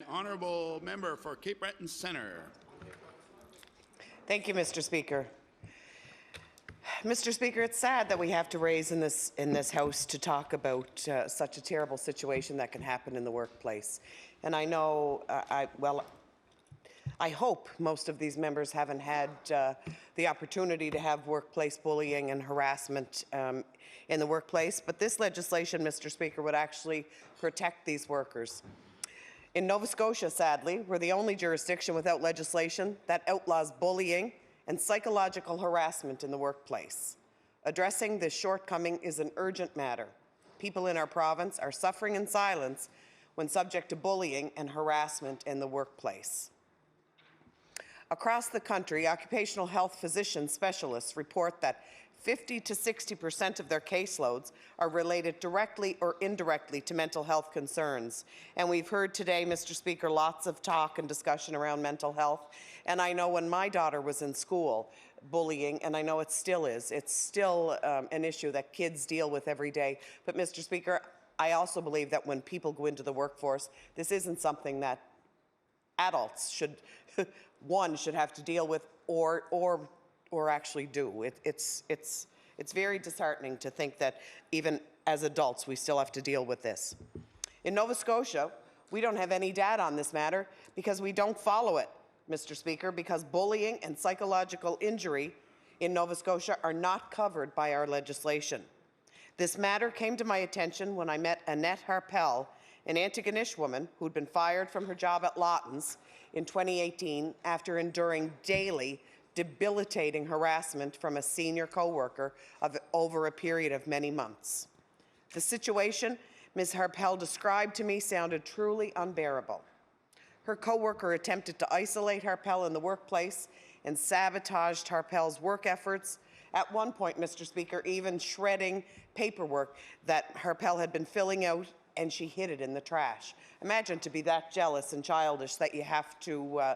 Honourable member for Cape Breton Centre. Thank you, Mr. Speaker. Mr. Speaker, it's sad that we have to raise in this House to talk about such a terrible situation that can happen in the workplace. And I know, I hope most of these members haven't had the opportunity to have workplace bullying and harassment in the workplace, but this legislation, Mr. Speaker, would actually protect these workers. In Nova Scotia, sadly, we're the only jurisdiction without legislation that outlaws bullying and psychological harassment in the workplace. Addressing this shortcoming is an urgent matter. People in our province are suffering in silence when subject to bullying and harassment in the workplace. Across the country, occupational health physician specialists report that 50 to 60% of their caseloads are related directly or indirectly to mental health concerns. And we've heard today, Mr. Speaker, lots of talk and discussion around mental health. And I know when my daughter was in school, bullying, and I know it still is, it's still an issue that kids deal with every day. But Mr. Speaker, I also believe that when people go into the workforce, this isn't something that adults should, should have to deal with or actually do. It's very disheartening to think that even as adults we still have to deal with this. In Nova Scotia, we don't have any data on this matter because we don't follow it, Mr. Speaker, because bullying and psychological injury in Nova Scotia are not covered by our legislation. This matter came to my attention when I met Annette Harpel, an Antigonish woman who'd been fired from her job at Lawton's in 2018 after enduring daily debilitating harassment from a senior co-worker over a period of many months. The situation Ms. Harpel described to me sounded truly unbearable. Her co-worker attempted to isolate Harpel in the workplace and sabotaged Harpel's work efforts. At one point, Mr. Speaker, even shredding paperwork that Harpel had been filling out, and she hid it in the trash. Imagine to be that jealous and childish that you have to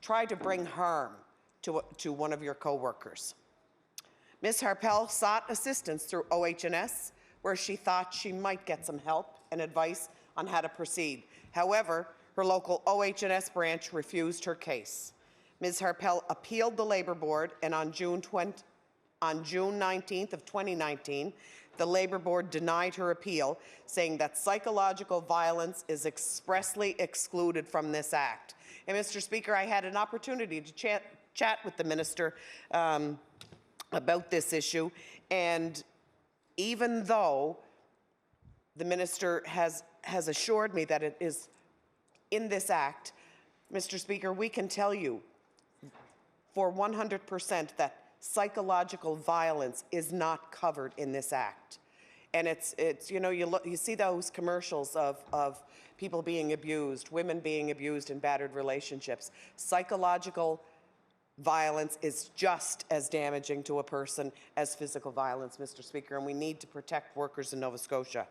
try to bring harm to one of your co-workers. Ms. Harpel sought assistance through OH&S, where she thought she might get some help and advice on how to proceed. However, her local OH&S branch refused her case. Ms. Harpel appealed the Labour Board, and on June 19th of 2019, the Labour Board denied her appeal, saying that psychological violence is expressly excluded from this Act. And Mr. Speaker, I had an opportunity to chat with the minister about this issue, and even though the minister has assured me that it is in this Act, Mr. Speaker, we can tell you for 100% that psychological violence is not covered in this Act. And it's you know, you see those commercials of people being abused, women being abused in battered relationships. Psychological violence is just as damaging to a person as physical violence, Mr. Speaker, and we need to protect workers in Nova Scotia.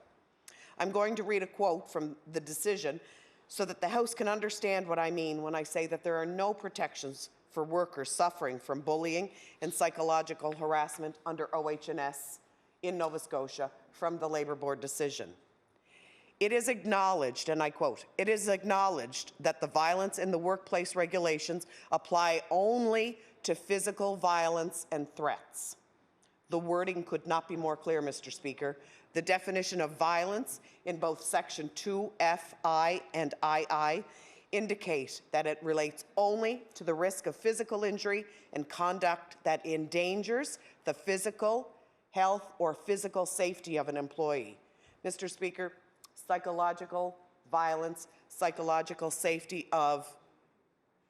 I'm going to read a quote from the decision so that the House can understand what I mean when I say that there are no protections for workers suffering from bullying and psychological harassment under OH&S in Nova Scotia from the Labour Board decision. It is acknowledged, and I quote, "It is acknowledged that the violence in the workplace regulations apply only to physical violence and threats." The wording could not be more clear, Mr. Speaker. The definition of violence in both Section 2FI and II indicate that it relates only to the risk of physical injury and conduct that endangers the physical health or physical safety of an employee. Mr. Speaker, psychological violence, psychological safety of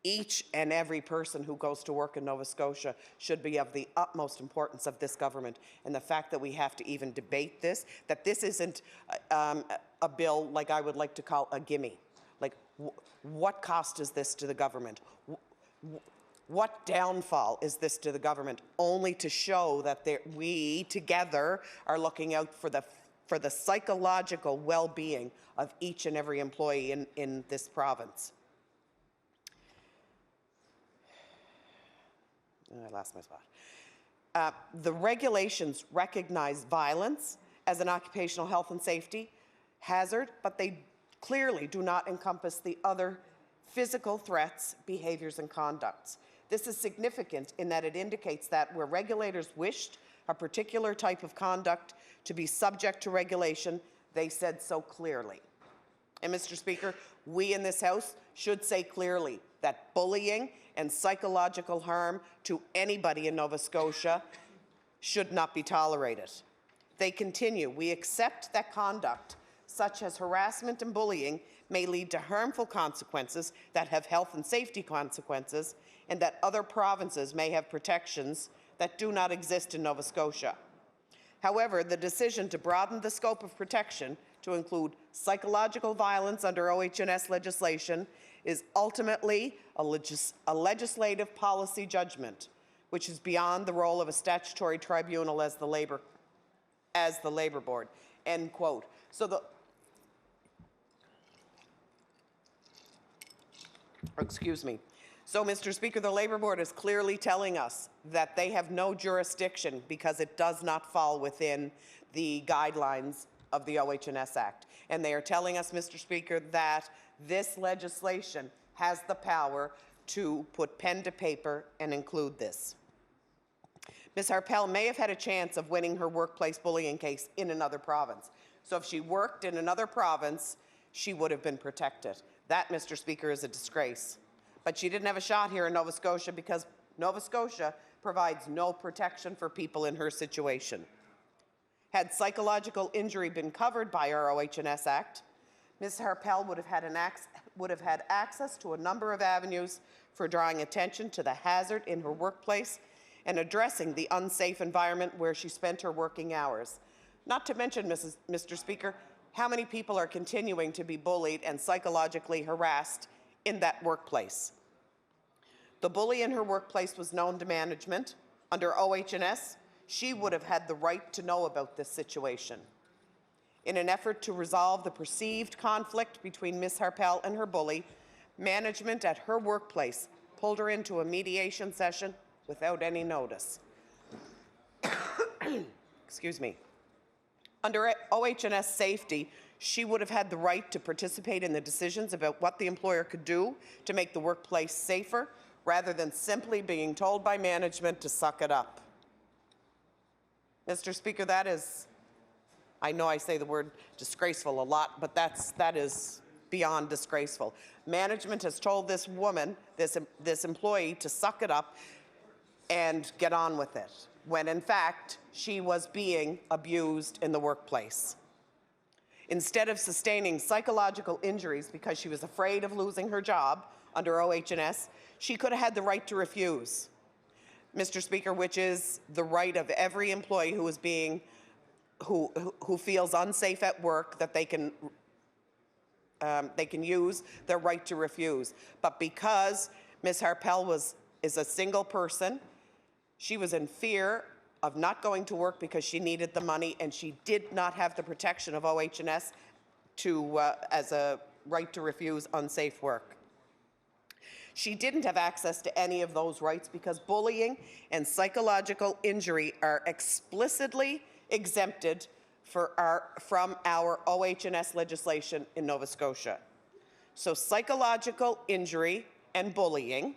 each and every person who goes to work in Nova Scotia should be of the utmost importance of this government. And the fact that we have to even debate this, that this isn't a bill like I would like to call a gimme. Like, what cost is this to the government? What downfall is this to the government? Only to show that we together are looking out for the psychological well-being of each and every employee in this province. I lost my spot. The regulations recognize violence as an occupational health and safety hazard, but they clearly do not encompass the other physical threats, behaviors, and conducts. This is significant in that it indicates that where regulators wished a particular type of conduct to be subject to regulation, they said so clearly. And Mr. Speaker, we in this House should say clearly that bullying and psychological harm to anybody in Nova Scotia should not be tolerated. They continue, we accept that conduct such as harassment and bullying may lead to harmful consequences that have health and safety consequences, and that other provinces may have protections that do not exist in Nova Scotia. However, the decision to broaden the scope of protection to include psychological violence under OH&S legislation is ultimately a legislative policy judgment, which is beyond the role of a statutory tribunal as the Labour Board, end quote. So, Mr. Speaker, the Labour Board is clearly telling us that they have no jurisdiction because it does not fall within the guidelines of the OH&S Act. And they are telling us, Mr. Speaker, that this legislation has the power to put pen to paper and include this. Ms. Harpel may have had a chance of winning her workplace bullying case in another province. So if she worked in another province, she would have been protected. That, Mr. Speaker, is a disgrace. But she didn't have a shot here in Nova Scotia because Nova Scotia provides no protection for people in her situation. Had psychological injury been covered by our OH&S Act, Ms. Harpel would have had access to a number of avenues for drawing attention to the hazard in her workplace and addressing the unsafe environment where she spent her working hours. Not to mention, Mr. Speaker, how many people are continuing to be bullied and psychologically harassed in that workplace. The bully in her workplace was known to management. Under OH&S, she would have had the right to know about this situation. In an effort to resolve the perceived conflict between Ms. Harpel and her bully, management at her workplace pulled her into a mediation session without any notice. Excuse me. Under OH&S safety, she would have had the right to participate in the decisions about what the employer could do to make the workplace safer, rather than simply being told by management to suck it up. Mr. Speaker, that is, I know I say the word disgraceful a lot, but that is beyond disgraceful. Management has told this woman, this employee, to suck it up and get on with it, when in fact she was being abused in the workplace. Instead of sustaining psychological injuries because she was afraid of losing her job under OH&S, she could have had the right to refuse, Mr. Speaker, which is the right of every employee who feels unsafe at work, that they can use their right to refuse. But because Ms. Harpel is a single person, she was in fear of not going to work because she needed the money, and she did not have the protection of OH&S as a right to refuse unsafe work. She didn't have access to any of those rights because bullying and psychological injury are explicitly exempted from our OH&S legislation in Nova Scotia. So psychological injury and bullying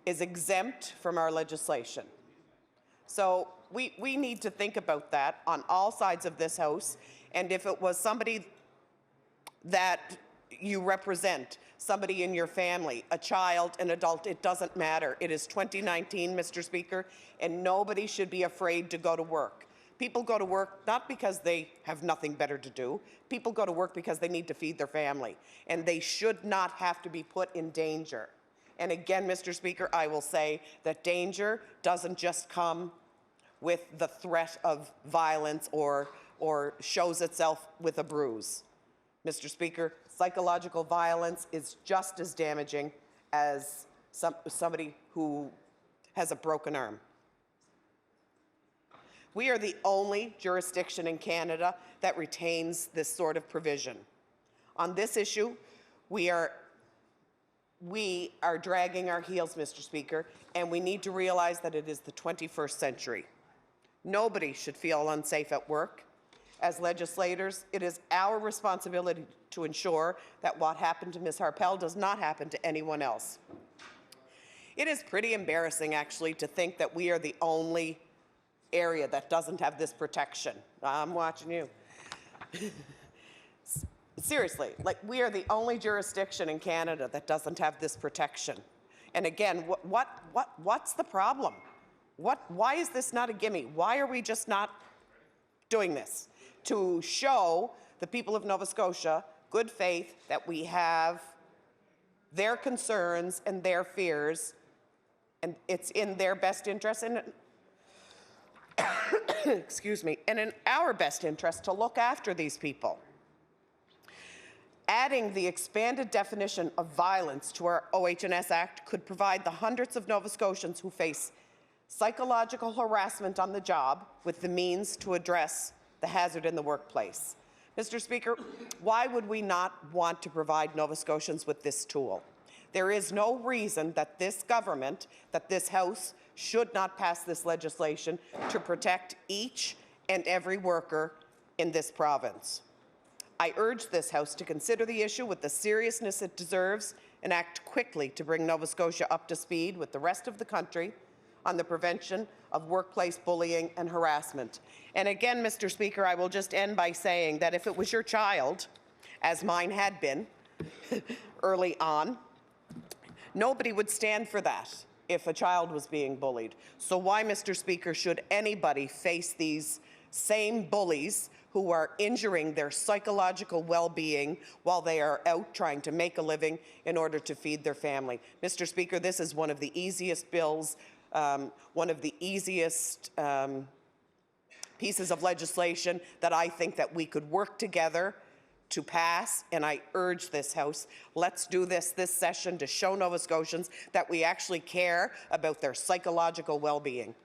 is exempt from our legislation. So we need to think about that on all sides of this House, and if it was somebody that you represent, somebody in your family, a child, an adult, it doesn't matter. It is 2019, Mr. Speaker, and nobody should be afraid to go to work. People go to work not because they have nothing better to do. People go to work because they need to feed their family, and they should not have to be put in danger. And again, Mr. Speaker, I will say that danger doesn't just come with the threat of violence or shows itself with a bruise. Mr. Speaker, psychological violence is just as damaging as somebody who has a broken arm. We are the only jurisdiction in Canada that retains this sort of provision. On this issue, we are dragging our heels, Mr. Speaker, and we need to realize that it is the 21st century. Nobody should feel unsafe at work. as legislators, it is our responsibility to ensure that what happened to Ms. Harpel does not happen to anyone else. It is pretty embarrassing, actually, to think that we are the only area that doesn't have this protection. I'm watching you. Seriously, like, we are the only jurisdiction in Canada that doesn't have this protection. And again, what's the problem? Why is this not a gimme? Why are we just not doing this? To show the people of Nova Scotia good faith that we have their concerns and their fears, and it's in their best interest, and excuse me, and in our best interest to look after these people. Adding the expanded definition of violence to our OH&S Act could provide the hundreds of Nova Scotians who face psychological harassment on the job with the means to address the hazard in the workplace. Mr. Speaker, why would we not want to provide Nova Scotians with this tool? There is no reason that this government, that this House, should not pass this legislation to protect each and every worker in this province. I urge this House to consider the issue with the seriousness it deserves and act quickly to bring Nova Scotia up to speed with the rest of the country on the prevention of workplace bullying and harassment. And again, Mr. Speaker, I will just end by saying that if it was your child, as mine had been early on, nobody would stand for that if a child was being bullied. So why, Mr. Speaker, should anybody face these same bullies who are injuring their psychological well-being while they are out trying to make a living in order to feed their family? Mr. Speaker, this is one of the easiest bills, one of the easiest pieces of legislation that I think that we could work together to pass, and I urge this House, let's do this session to show Nova Scotians that we actually care about their psychological well-being.